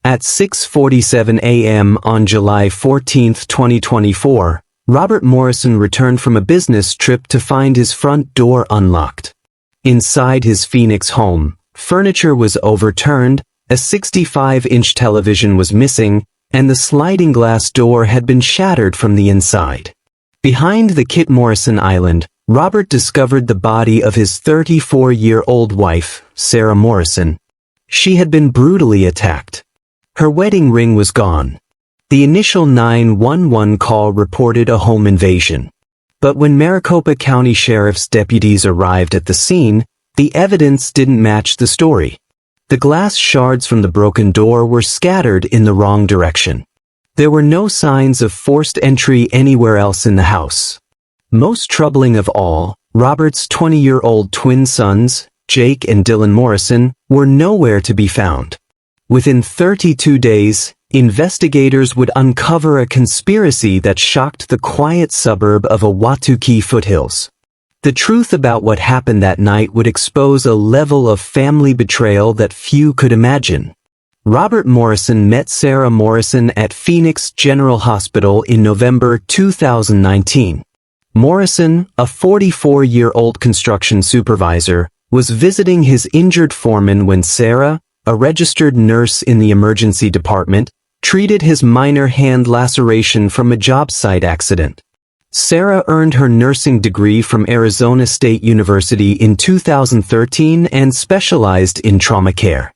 At 6:47 a.m. on July 14, 2024, Robert Morrison returned from a business trip to find his front door unlocked. Inside his Phoenix home, furniture was overturned, a 65-inch television was missing, and the sliding glass door had been shattered from the inside. Behind the Kit Morrison Island, Robert discovered the body of his 34-year-old wife, Sarah Morrison. She had been brutally attacked. Her wedding ring was gone. The initial 911 call reported a home invasion. But when Maricopa County Sheriff's deputies arrived at the scene, the evidence didn't match the story. The glass shards from the broken door were scattered in the wrong direction. There were no signs of forced entry anywhere else in the house. Most troubling of all, Robert's 20-year-old twin sons, Jake and Dylan Morrison, were nowhere to be found. Within 32 days, investigators would uncover a conspiracy that shocked the quiet suburb of Ahwatukee foothills. The truth about what happened that night would expose a level of family betrayal that few could imagine. Robert Morrison met Sarah Morrison at Phoenix General Hospital in November 2019. Morrison, a 44-year-old construction supervisor, was visiting his injured foreman when Sarah, a registered nurse in the emergency department, treated his minor hand laceration from a job site accident. Sarah earned her nursing degree from Arizona State University in 2013 and specialized in trauma care.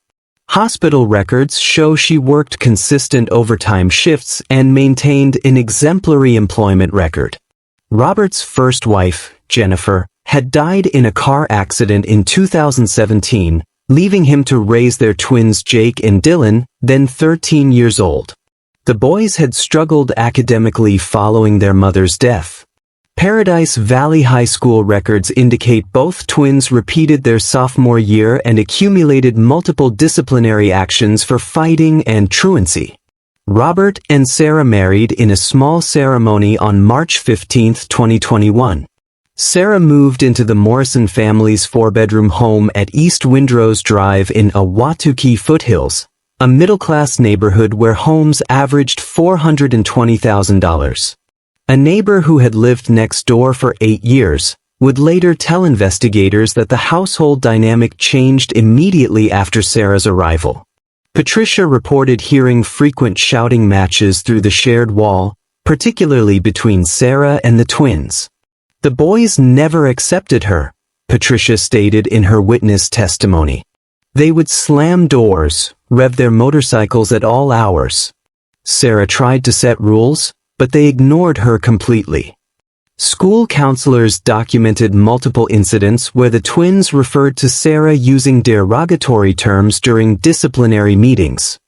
Hospital records show she worked consistent overtime shifts and maintained an exemplary employment record. Robert's first wife, Jennifer, had died in a car accident in 2017, leaving him to raise their twins Jake and Dylan, then 13 years old. The boys had struggled academically following their mother's death. Paradise Valley High School records indicate both twins repeated their sophomore year and accumulated multiple disciplinary actions for fighting and truancy. Robert and Sarah married in a small ceremony on March 15, 2021. Sarah moved into the Morrison family's four-bedroom home at East Windrose Drive in Ahwatukee Foothills, a middle-class neighborhood where homes averaged $420,000. A neighbor who had lived next door for 8 years would later tell investigators that the household dynamic changed immediately after Sarah's arrival. Patricia reported hearing frequent shouting matches through the shared wall, particularly between Sarah and the twins. The boys never accepted her, Patricia stated in her witness testimony. They would slam doors, rev their motorcycles at all hours. Sarah tried to set rules, but they ignored her completely. School counselors documented multiple incidents where the twins referred to Sarah using derogatory terms during disciplinary meetings.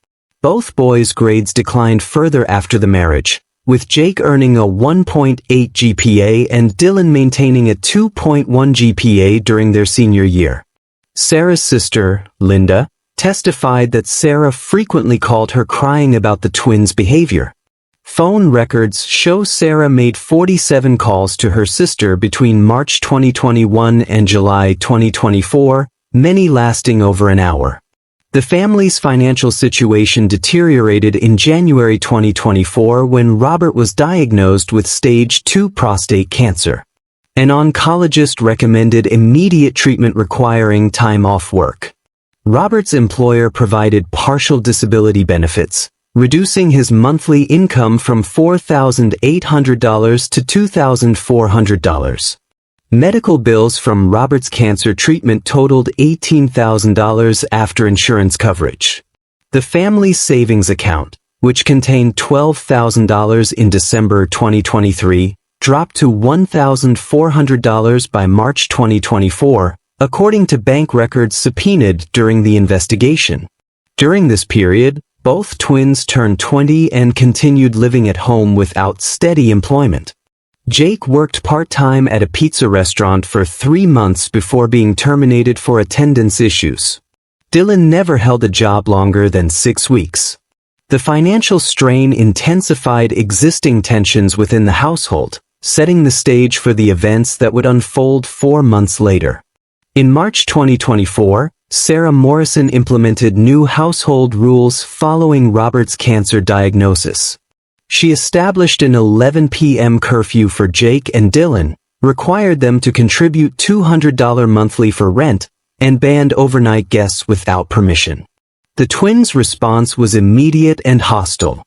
Both boys' grades declined further after the marriage, with Jake earning a 1.8 GPA and Dylan maintaining a 2.1 GPA during their senior year. Sarah's sister, Linda, testified that Sarah frequently called her crying about the twins' behavior. Phone records show Sarah made 47 calls to her sister between March 2021 and July 2024, many lasting over an hour. The family's financial situation deteriorated in January 2024 when Robert was diagnosed with stage 2 prostate cancer. An oncologist recommended immediate treatment requiring time off work. Robert's employer provided partial disability benefits, reducing his monthly income from $4,800 to $2,400. Medical bills from Robert's cancer treatment totaled $18,000 after insurance coverage. The family's savings account, which contained $12,000 in December 2023, dropped to $1,400 by March 2024, according to bank records subpoenaed during the investigation. During this period, both twins turned 20 and continued living at home without steady employment. Jake worked part-time at a pizza restaurant for 3 months before being terminated for attendance issues. Dylan never held a job longer than 6 weeks. The financial strain intensified existing tensions within the household, setting the stage for the events that would unfold 4 months later. In March 2024, Sarah Morrison implemented new household rules following Robert's cancer diagnosis. She established an 11 p.m. curfew for Jake and Dylan, required them to contribute $200 monthly for rent, and banned overnight guests without permission. The twins' response was immediate and hostile.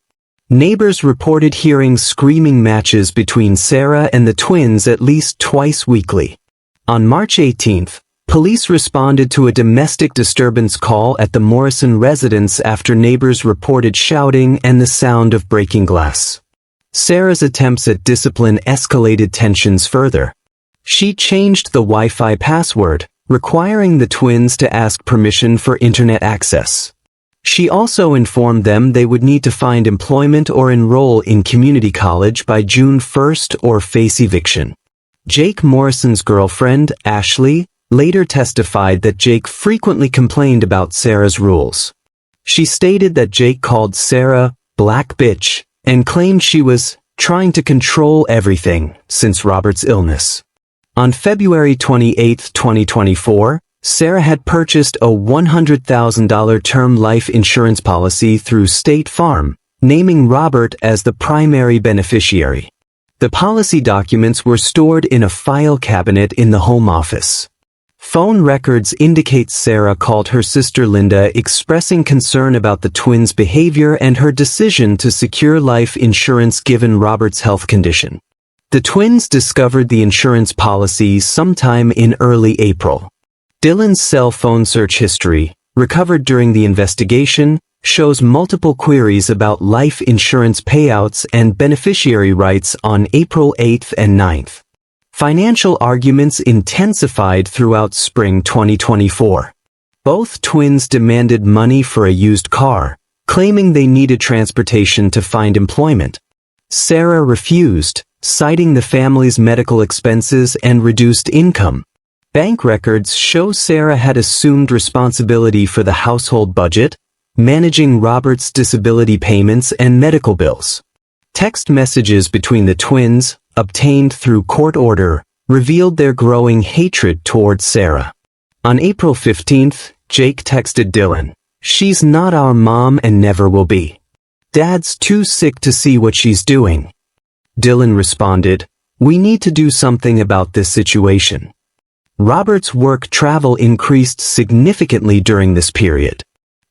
Neighbors reported hearing screaming matches between Sarah and the twins at least twice weekly. On March 18th, police responded to a domestic disturbance call at the Morrison residence after neighbors reported shouting and the sound of breaking glass. Sarah's attempts at discipline escalated tensions further. She changed the Wi-Fi password, requiring the twins to ask permission for internet access. She also informed them they would need to find employment or enroll in community college by June 1st or face eviction. Jake Morrison's girlfriend, Ashley, later testified that Jake frequently complained about Sarah's rules. She stated that Jake called Sarah "black bitch" and claimed she was trying to control everything since Robert's illness. On February 28, 2024, Sarah had purchased a $100,000 term life insurance policy through State Farm, naming Robert as the primary beneficiary. The policy documents were stored in a file cabinet in the home office. Phone records indicate Sarah called her sister Linda expressing concern about the twins' behavior and her decision to secure life insurance given Robert's health condition. The twins discovered the insurance policy sometime in early April. Dylan's cell phone search history, recovered during the investigation, shows multiple queries about life insurance payouts and beneficiary rights on April 8th and 9th. Financial arguments intensified throughout spring 2024. Both twins demanded money for a used car, claiming they needed transportation to find employment. Sarah refused, citing the family's medical expenses and reduced income. Bank records show Sarah had assumed responsibility for the household budget, managing Robert's disability payments and medical bills. Text messages between the twins, obtained through court order, revealed their growing hatred towards Sarah. On April 15th, Jake texted Dylan, "She's not our mom and never will be. Dad's too sick to see what she's doing." Dylan responded, "We need to do something about this situation." Robert's work travel increased significantly during this period.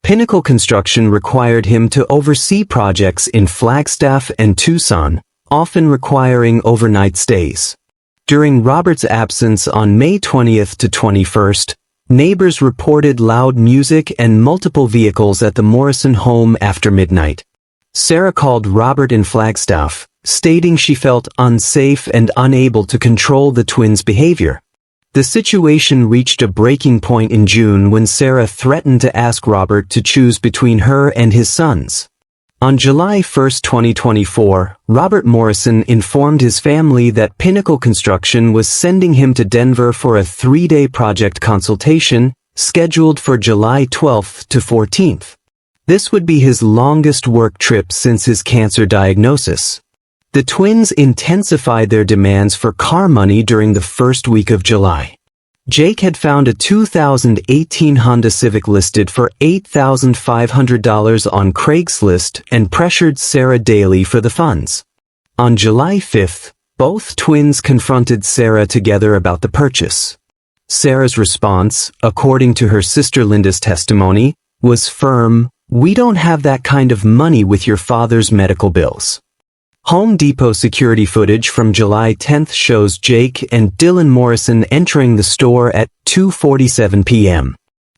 Pinnacle Construction required him to oversee projects in Flagstaff and Tucson, often requiring overnight stays. During Robert's absence on May 20th to 21st, neighbors reported loud music and multiple vehicles at the Morrison home after midnight. Sarah called Robert in Flagstaff, stating she felt unsafe and unable to control the twins' behavior. The situation reached a breaking point in June when Sarah threatened to ask Robert to choose between her and his sons. On July 1, 2024, Robert Morrison informed his family that Pinnacle Construction was sending him to Denver for a 3-day project consultation, scheduled for July 12 to 14th. This would be his longest work trip since his cancer diagnosis. The twins intensified their demands for car money during the first week of July. Jake had found a 2018 Honda Civic listed for $8,500 on Craigslist and pressured Sarah daily for the funds. On July 5th, both twins confronted Sarah together about the purchase. Sarah's response, according to her sister Linda's testimony, was firm, "We don't have that kind of money with your father's medical bills." Home Depot security footage from July 10th shows Jake and Dylan Morrison entering the store at 2:47 p.m.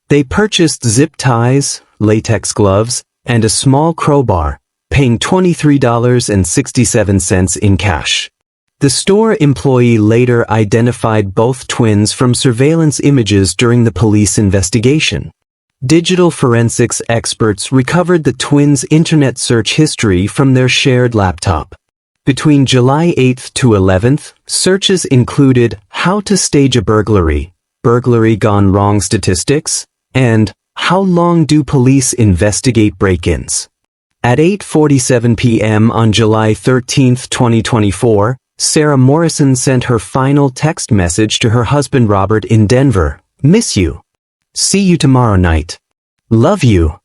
They purchased zip ties, latex gloves, and a small crowbar, paying $23.67 in cash. The store employee later identified both twins from surveillance images during the police investigation. Digital forensics experts recovered the twins' internet search history from their shared laptop. Between July 8th to 11th, searches included "How to stage a burglary," "Burglary gone wrong statistics," and "How long do police investigate break-ins?" At 8:47 p.m. on July 13, 2024, Sarah Morrison sent her final text message to her husband Robert in Denver, "Miss you." See you tomorrow night. Love you.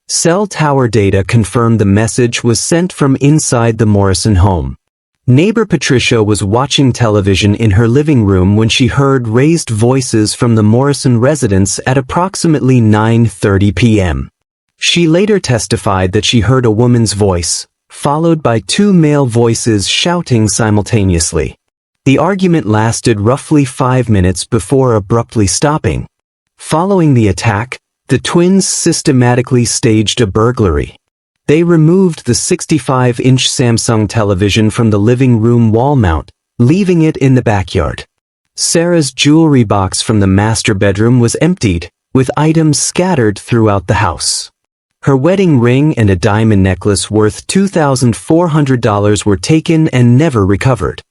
Cell tower data confirmed the message was sent from inside the Morrison home. Neighbor Patricia was watching television in her living room when she heard raised voices from the Morrison residence at approximately 9:30 p.m. She later testified that she heard a woman's voice, followed by two male voices shouting simultaneously. The argument lasted roughly 5 minutes before abruptly stopping. Following the attack, the twins systematically staged a burglary. They removed the 65-inch Samsung television from the living room wall mount, leaving it in the backyard. Sarah's jewelry box from the master bedroom was emptied, with items scattered throughout the house. Her wedding ring and a diamond necklace worth $2,400 were taken and never recovered.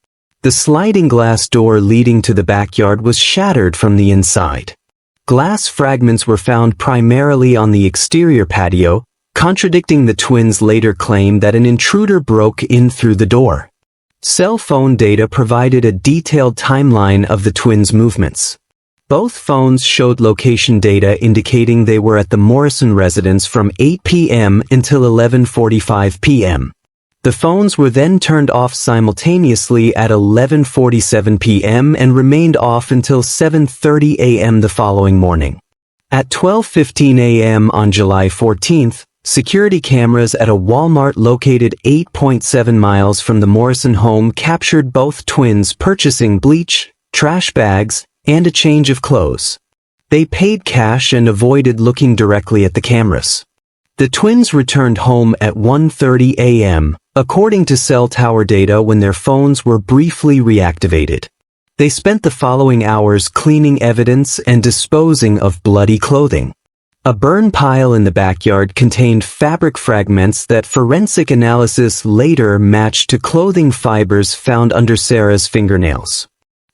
The sliding glass door leading to the backyard was shattered from the inside. Glass fragments were found primarily on the exterior patio, contradicting the twins' later claim that an intruder broke in through the door. Cell phone data provided a detailed timeline of the twins' movements. Both phones showed location data indicating they were at the Morrison residence from 8 p.m. until 11:45 p.m. The phones were then turned off simultaneously at 11:47 p.m. and remained off until 7:30 a.m. the following morning. At 12:15 a.m. on July 14th, security cameras at a Walmart located 8.7 miles from the Morrison home captured both twins purchasing bleach, trash bags, and a change of clothes. They paid cash and avoided looking directly at the cameras. The twins returned home at 1:30 a.m., according to cell tower data, when their phones were briefly reactivated. They spent the following hours cleaning evidence and disposing of bloody clothing. A burn pile in the backyard contained fabric fragments that forensic analysis later matched to clothing fibers found under Sarah's fingernails.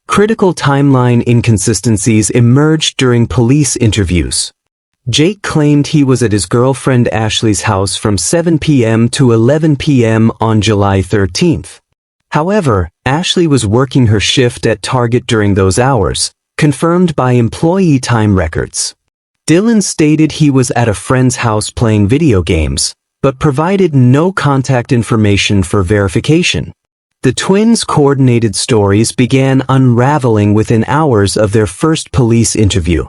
Critical timeline inconsistencies emerged during police interviews. Jake claimed he was at his girlfriend Ashley's house from 7 p.m. to 11 p.m. on July 13th. However, Ashley was working her shift at Target during those hours, confirmed by employee time records. Dylan stated he was at a friend's house playing video games, but provided no contact information for verification. The twins' coordinated stories began unraveling within hours of their first police interview.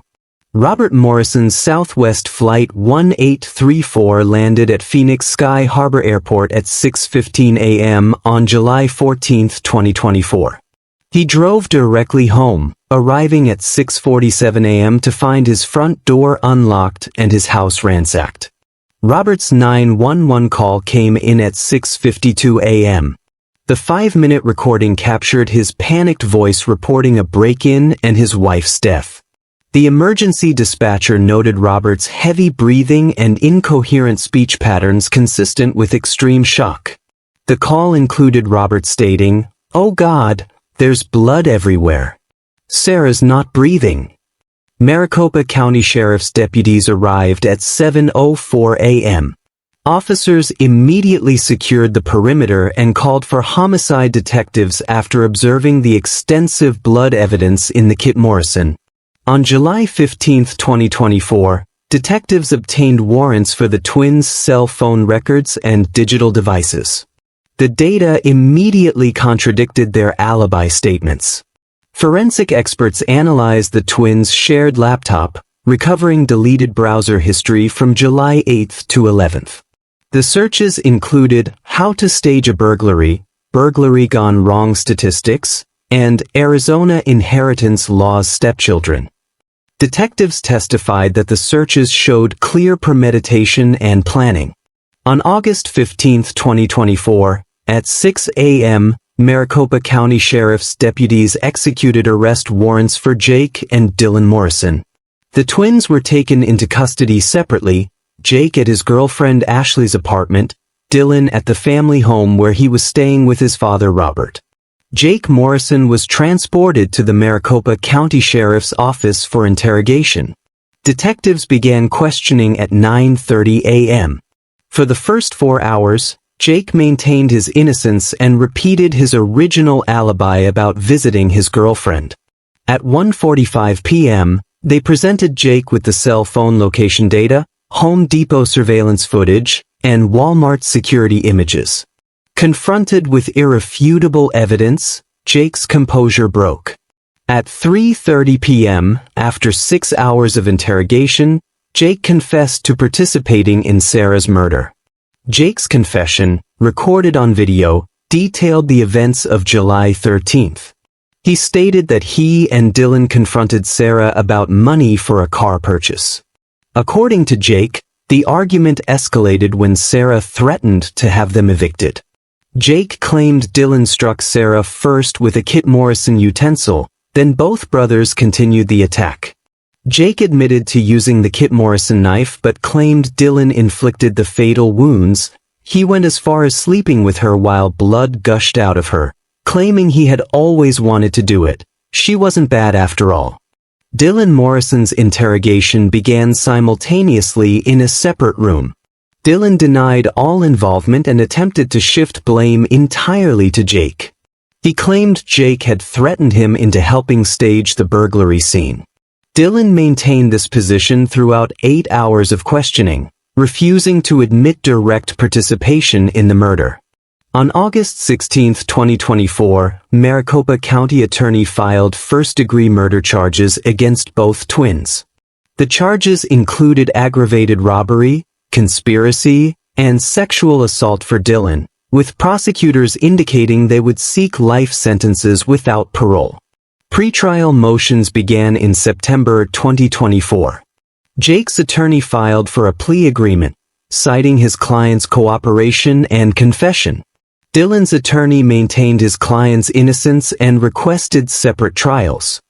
Robert Morrison's Southwest Flight 1834 landed at Phoenix Sky Harbor Airport at 6:15 a.m. on July 14, 2024. He drove directly home, arriving at 6:47 a.m. to find his front door unlocked and his house ransacked. Robert's 911 call came in at 6:52 a.m. The 5-minute recording captured his panicked voice reporting a break-in and his wife's death. The emergency dispatcher noted Robert's heavy breathing and incoherent speech patterns consistent with extreme shock. The call included Robert stating, "Oh God, there's blood everywhere. Sarah's not breathing." Maricopa County Sheriff's deputies arrived at 7:04 a.m. Officers immediately secured the perimeter and called for homicide detectives after observing the extensive blood evidence in the Kit Morrison. On July 15, 2024, detectives obtained warrants for the twins' cell phone records and digital devices. The data immediately contradicted their alibi statements. Forensic experts analyzed the twins' shared laptop, recovering deleted browser history from July 8 to 11th. The searches included how to stage a burglary, burglary gone wrong statistics, and Arizona inheritance laws stepchildren. Detectives testified that the searches showed clear premeditation and planning. On August 15, 2024, at 6 a.m., Maricopa County Sheriff's deputies executed arrest warrants for Jake and Dylan Morrison. The twins were taken into custody separately, Jake at his girlfriend Ashley's apartment, Dylan at the family home where he was staying with his father Robert. Jake Morrison was transported to the Maricopa County Sheriff's Office for interrogation. Detectives began questioning at 9:30 a.m. For the first 4 hours, Jake maintained his innocence and repeated his original alibi about visiting his girlfriend. At 1:45 p.m., They presented Jake with the cell phone location data, Home Depot surveillance footage, and Walmart security images. Confronted with irrefutable evidence, Jake's composure broke. At 3:30 p.m., after 6 hours of interrogation, Jake confessed to participating in Sarah's murder. Jake's confession, recorded on video, detailed the events of July 13th. He stated that he and Dylan confronted Sarah about money for a car purchase. According to Jake, the argument escalated when Sarah threatened to have them evicted. Jake claimed Dylan struck Sarah first with a Kit Morrison utensil, then both brothers continued the attack. Jake admitted to using the Kit Morrison knife but claimed Dylan inflicted the fatal wounds. He went as far as sleeping with her while blood gushed out of her, claiming he had always wanted to do it. She wasn't bad after all. Dylan Morrison's interrogation began simultaneously in a separate room. Dylan denied all involvement and attempted to shift blame entirely to Jake. He claimed Jake had threatened him into helping stage the burglary scene. Dylan maintained this position throughout 8 hours of questioning, refusing to admit direct participation in the murder. On August 16, 2024, Maricopa County Attorney filed first-degree murder charges against both twins. The charges included aggravated robbery, conspiracy, and sexual assault for Dylan, with prosecutors indicating they would seek life sentences without parole. Pretrial motions began in September 2024. Jake's attorney filed for a plea agreement, citing his client's cooperation and confession. Dylan's attorney maintained his client's innocence and requested separate trials.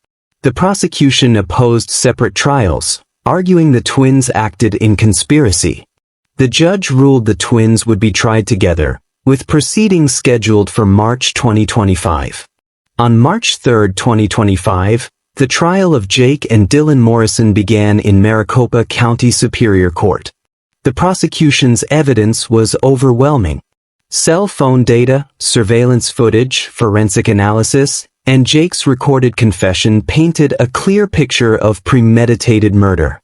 The prosecution opposed separate trials, arguing the twins acted in conspiracy. The judge ruled the twins would be tried together, with proceedings scheduled for March 2025. On March 3, 2025, the trial of Jake and Dylan Morrison began in Maricopa County Superior Court. The prosecution's evidence was overwhelming. Cell phone data, surveillance footage, forensic analysis, and Jake's recorded confession painted a clear picture of premeditated murder.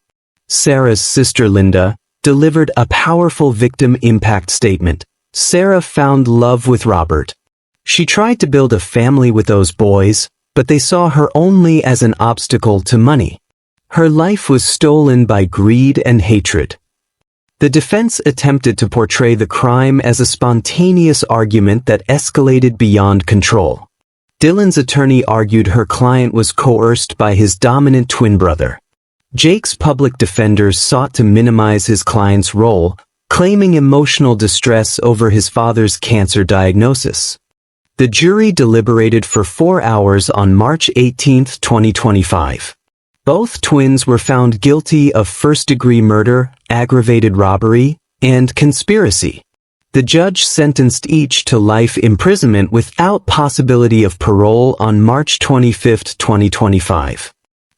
Sarah's sister Linda delivered a powerful victim impact statement. Sarah found love with Robert. She tried to build a family with those boys, but they saw her only as an obstacle to money. Her life was stolen by greed and hatred. The defense attempted to portray the crime as a spontaneous argument that escalated beyond control. Dylan's attorney argued her client was coerced by his dominant twin brother. Jake's public defenders sought to minimize his client's role, claiming emotional distress over his father's cancer diagnosis. The jury deliberated for 4 hours on March 18, 2025. Both twins were found guilty of first-degree murder, aggravated robbery, and conspiracy. The judge sentenced each to life imprisonment without possibility of parole on March 25, 2025.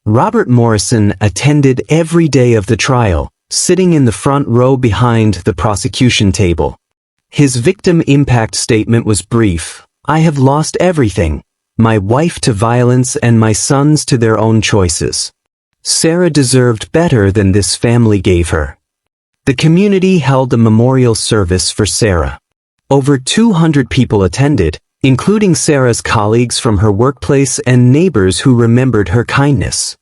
Robert Morrison attended every day of the trial, sitting in the front row behind the prosecution table. His victim impact statement was brief. "I have lost everything, my wife to violence and my sons to their own choices. Sarah deserved better than this family gave her." The community held a memorial service for Sarah. Over 200 people attended, including Sarah's colleagues from her workplace and neighbors who remembered her kindness.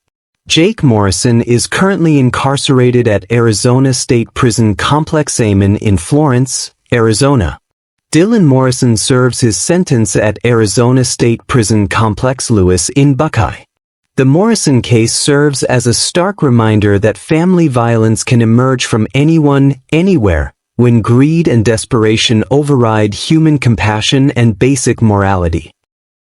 Jake Morrison is currently incarcerated at Arizona State Prison Complex Amon in Florence, Arizona. Dylan Morrison serves his sentence at Arizona State Prison Complex Lewis in Buckeye. The Morrison case serves as a stark reminder that family violence can emerge from anyone, anywhere, when greed and desperation override human compassion and basic morality.